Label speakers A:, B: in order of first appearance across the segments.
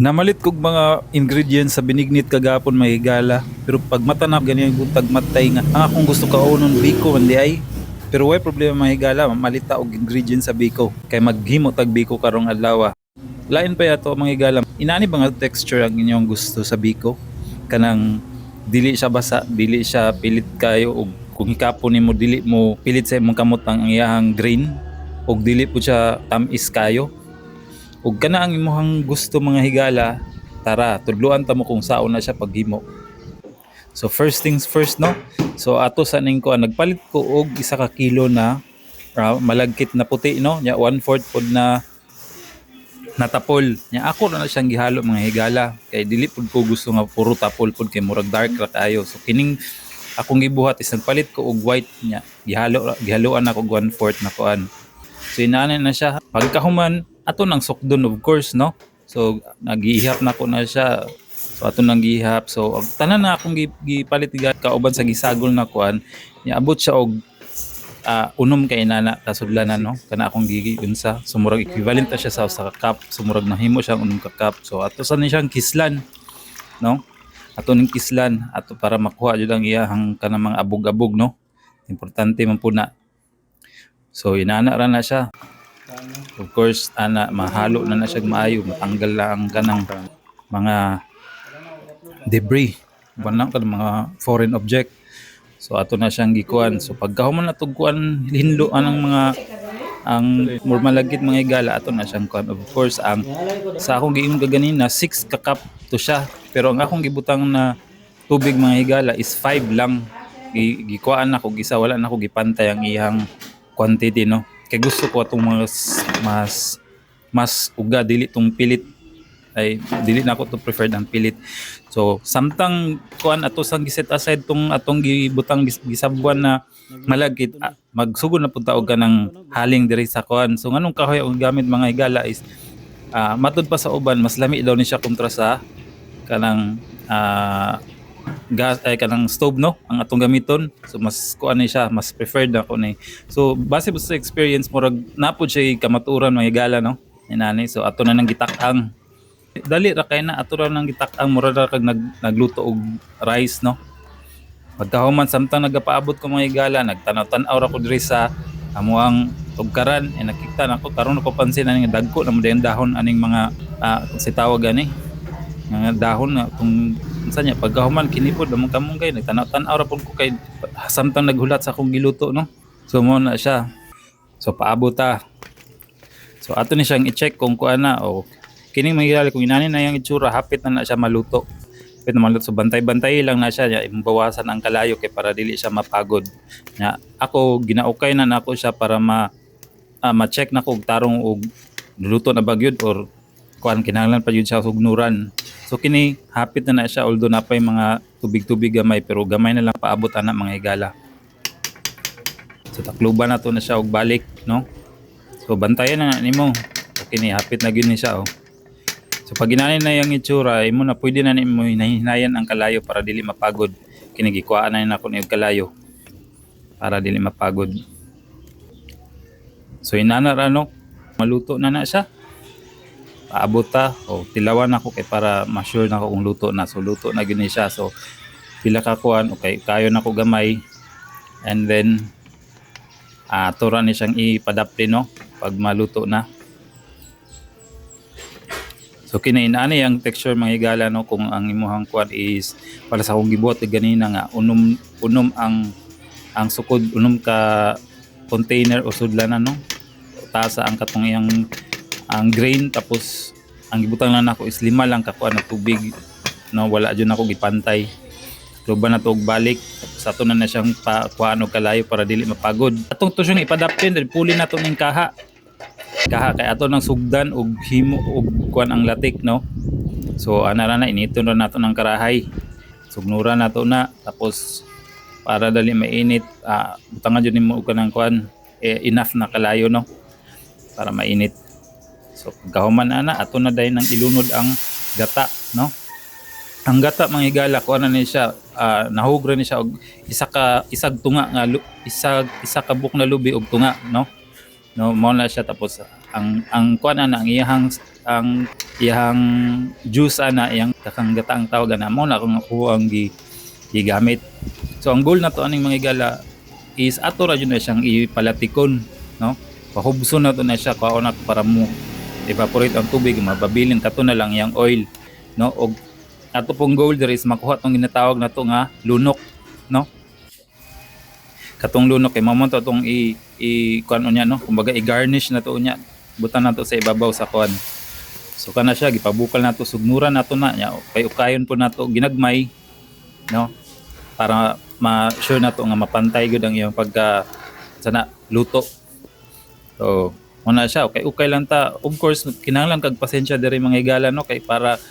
A: Namalit kog mga ingredients sa binignit kagapon may higala. Pero pag matanap ganyan buntag matay nga ang akong gusto kaunon biko man di ay. Pero way problema mga higala malita og ingredients sa biko kay maghimo tag biko karong adlaw. Lain pa yato mga higala. Inani ba nga texture ang inyong gusto sa biko? Kanang dili siya basa, dili siya pilit kayo og kung hikapon nimo dili mo pilit sa imong kamot ang iyahang grain og dili po siya tamis kayo. Ug kana ang imong gusto mga higala, tara tudloan ta mo kung sao na siya paghimo. So first things first no. So ato sa ning ko nagpalit ko og 1 ka kilo na malagkit na puti no. Nya 1/4 pod na natapol. Nya ako na siyang gihalo mga higala kay dili pud ko gusto nga puro tapol pud kay murag dark ra kayo. So kining akong gibuhat is nagpalit ko og white nya gihaloan ako og 1/4 na kuan. So inana na siya. Pagkahuman ato nang sukdon of course no. So nagihap na ko na siya. So ato nang gihap. So tanan na akong gipalit kauban sa gisagol na kuan. Nya abot siya og unom kay inana kasudlanan no. Kana akong giunsa. Sumurag equivalent ta siya sa cup. Sumurag nahimo siyang unom ka cup. So ato sa ni siyang kislan no. Ato ning kislan ato para makuha jud ang iyang kanang mga abog-abog no. Importante man po na. So inana ra na siya. Of course, mahalo na siya maayo, matanggal lang ang kanang mga debris, banang kanang mga foreign object. So ato na siyang gikuan. So pagkahuman na tugkuan hinluan ang mga ang malagkit mga higala ato na siyang kuan. Of course, ang sa akong giingong gaganina 6 ka cup to siya. Pero ang akong gibutang na tubig mga higala is 5 lang. Gikuan na ko gisa wala na ko gipantay ang iyang quantity no. Kay gusto ko atong mas uga dili tong pilit ay dili na ako to preferred ang pilit. So samtang kuan ato sang giset aside tong atong gibutang gisabuan na malagkit magsugod na pud ta og kanang haling diri sa kuan. So nganong kahoy ang gamit mga higala is matud pa sa uban mas lami daw ni siya kontra sa kanang gas ay kanang stove no ang atong gamiton. So mas kuan ni siya, mas preferred ako ni. So base sa experience murag napod siya kamaturan mga higala no inani. So ato na nang gitak-ang dali ra kay na ato ra nang gitak-ang murag ra kag nagluto og rice no. Pagkahuman samtang nagapaabot ko mga higala nagtanaw-tanaw ra ko diri sa amuang tugkaran nakita nako karon ko pansin ani nga dagko na mo dahon aning mga si tawag ani nga dahon na kung unsa nya pagkahuman kinipod among kamunggay nagtanaw-tanaw ra pud ko kay samtang naghulat sa akong giluto no. So mo na siya. So paabot ta. So ato ni siyang i-check kung kuan na o kining mahigala kung inani na yang itsura hapit na siya maluto. Hapit na maluto. So bantay-bantay lang na siya nya imbawasan ang kalayo kay para dili siya mapagod. Nya ako ginaukay na nako siya para ma-check na ko og tarong og luluto na ba gyud or kuan kinahanglan pa yun siya sugnuran. So kini hapit na siya although napay mga tubig-tubig gamay pero gamay na lang paabot ana mga higala. So takluban na to na siya og balik no. So bantayan na nimo. So kini hapit na gyud ni siya oh. So pag ginani na yang itsura imo na pwede na nimo hinahinayan ang kalayo para dili mapagod. Kini gikuhaan na nako ni kalayo para dili mapagod. So inana ra no maluto na siya. Paabot ta o tilawan ako kay para ma-sure na ako kung luto na. So luto na gini siya. So pila ka kuan okay kayo na ko gamay and then tura ni siyang ipadapli no pag maluto na. So kinainani ang texture mga higala no kung ang imuhang kuan is para sa akong gibuhat ganina nga unom ang sukod unom ka container o sudlanan no. Tasa ang katong iyang ang grain tapos ang gibutang lang nako is 5 lang ka kuan na tubig no wala jud nako gipantay. Luban na to og balik sa ato na siyang kuan og kalayo para dili mapagod. Atong to siyang ipadaptin dili puli na to ning kaha kay ato nang sugdan og himo og kuan ang latik no. So ana ra na initon ra nato ng karahay. Sugnuran nato na tapos para dali mainit butangan jud nimo og kanang kuan enough na kalayo no para mainit. So pagkahuman ana ato na dayon nang ilunod ang gata no. Ang gata mga higala kuan na ni siya nahugra ni siya og isag tunga nga isa ka buk na lubi og tunga no. no, mao na siya. Tapos ang kuan ana ang iyang juice ana iyang kakanggata ang tawag ana, mao na kung ako ang gigamit. So ang goal na to aning mga higala is ato ra jud na siyang ipalatikon, no, pahubso na to na siya kaon na para mo evaporate ang tubig, mapabilin kato na lang yang oil, no. Og ato pong goal there is makuha tong ginatawag na to nga lunok, no. Katong lunok kay mamo to tong kuan unya, no, kumbaga i-garnish na to unya, butan na to sa ibabaw sa kuan. So kana siya gipabukal na to, sugnuran na to na nya, kay ukayon po na to ginagmay, no, para ma-sure na to nga mapantay gud ang iyang pagka sana luto. So muna siya, okay lang ta. Of course kinahanglan kag pasensya diri mga higala, no, kay para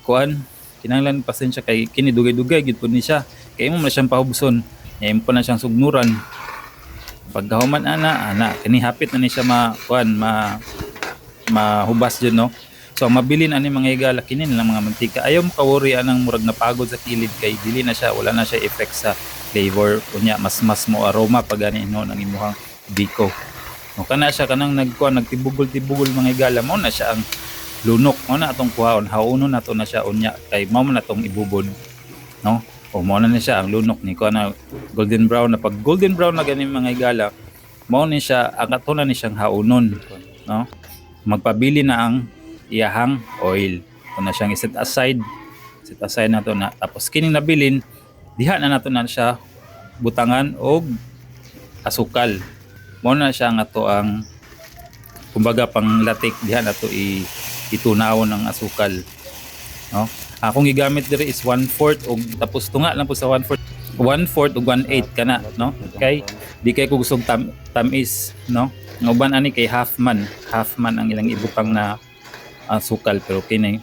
A: kuan kinahanglan pasensya kay kini dugay-dugay gid pud ni siya, kay imo man siyang pahubson, imo pa na siyang sugnuran. Pagkahuman ana kini hapit na ni siya kuan mahubas jud, no. So ang mabilin ani mga higala kini nilang mga mantika, ayaw mo kawori anang murag napagod sa kilid kay dili na siya, wala na siya effect sa flavor unya, mas mo aroma pag ani no nang imuhang biko. O kana siya kanang nagtibugol-tibugol mga higala, mao na siya ang lunok, mao na atong kuhaon, haunon nato na siya unya kay mao na atong ibubod, no. O mao na siya ang lunok ni kuan na golden brown, na pag golden brown na gani mga higala, mao ni siya ang ato na ni siyang haunon, no. Magpabili na ang iyahang oil. Ito na siyang set aside na to na. Tapos kining nabilin, diha na nato na siya butangan og asukal. Mo na siya nga to ang kumbaga panglatik, diha na to itunawon ng asukal, no. Akong gigamit diri is 1/4 og tapos tunga lang po sa 1/4 og 1/8 kana, no. Kay di kay ko gustong tamis, no. Ang uban ani kay half man ang ilang ibutang na sukal, pero kini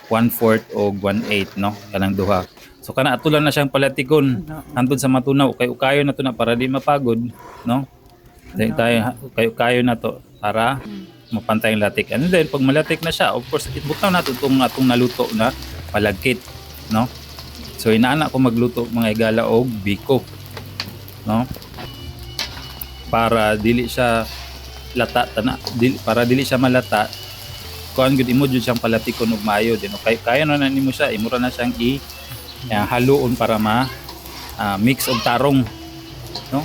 A: 1/4 o 1/8, no, kanang duha. So kana ato lang na siyang palatikon hantod sa matunaw, kay ukayo na to na para di mapagod, no. Tayo kayo na to para mapantay ang latik. And then pag malatik na siya, of course ibutaw na to itong atong naluto na palagkit, no. So inaana ko magluto mga higala og biko, no, para dili siya lata para dili siya malata. Kuan gud imo jud siyang palatikon og maayo din, okay, kaya na nimo siya, imura na siyang haluon para mix og tarong, no.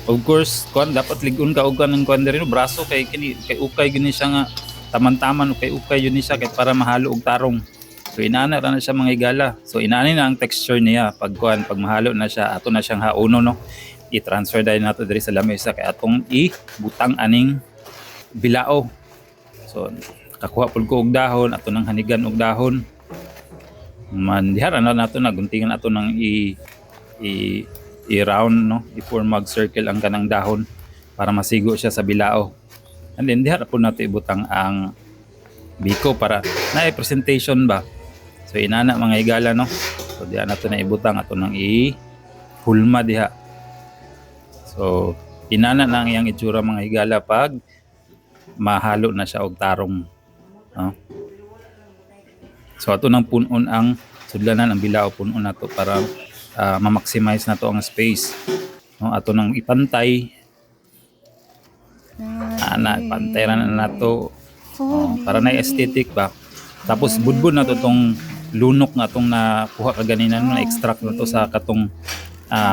A: Of course kuan dapat ligon ka og kanang kuan diri, no, braso, kay ukay gini siya nga taman-taman, ukay yun ni siya kay para mahalo og tarong. So inaana ra na siya mga higala. So inaani na ang texture niya pag mahalo na siya, ato na siyang hauno, no. I-transfer dahil nato diri sa lamesa kay atong ibutang aning bilao. So kakuha pud ko og dahon, ato nang hanigan og dahon. Dihara na nato na guntingan ato nang i-round, no, i-form mag circle ang kanang dahon para masigo siya sa bilao. And then dihara pud nato ibutang ang biko para na presentation ba. So inana mga higala, no. So diha nato na ibutang ato nang hulma diha. So inana na ang iyang itsura mga higala pag mahalo na siya og tarong, no? So ato nang punon ang sudlanan, ang bilao punon nato para ma-maximize nato ang space, no. Ato nang ipantay pantay ra na nato, para na aesthetic ba. Tapos budbud nato tong lunok nga atong nakuha kaganina, no, na extract nato sa katong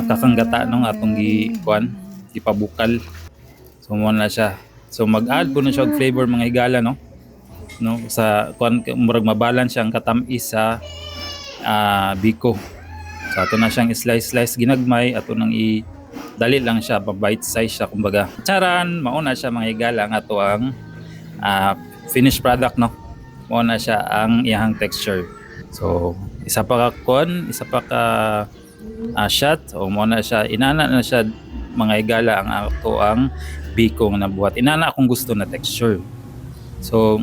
A: kakanggata nung atong ipabukal. So mo na siya. So mag-add po na siya og flavor mga higala, no. No, sa murag mabalance siya ang katamis sa biko. So ato na siyang slice ginagmay, ato nang dali lang siya, bite size siya kumbaga. Charan, mao na siya mga higala nga ato ang finished product, no. Mao na siya ang iyang texture. So isa pa ka shot, o mao na siya, inana na siya mga higala ang ato ang biko nga nabuhat. Inana akong gusto na texture. So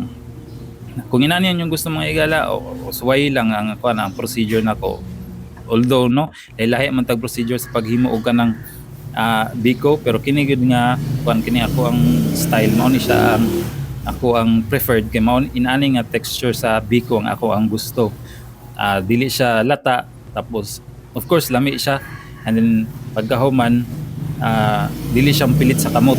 A: kung inani yung gusto mga higala, o suway lang ang ang procedure nako. Although, no, lahi man tag procedure sa paghimo og kanang biko, pero kini gud nga kini ako ang style, mao ni siya ang ako ang preferred, kay mao inani nga texture sa biko ang ako ang gusto. Dili siya lata, tapos of course lami siya, and then pagkahuman dili siyang pilit sa kamot.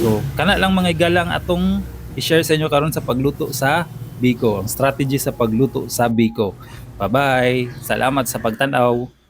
A: So kana lang mga higala ang atong i-share sa inyo karon sa pagluto sa biko, ang strategy sa pagluto sa biko. Bye-bye. Salamat sa pagtanaw.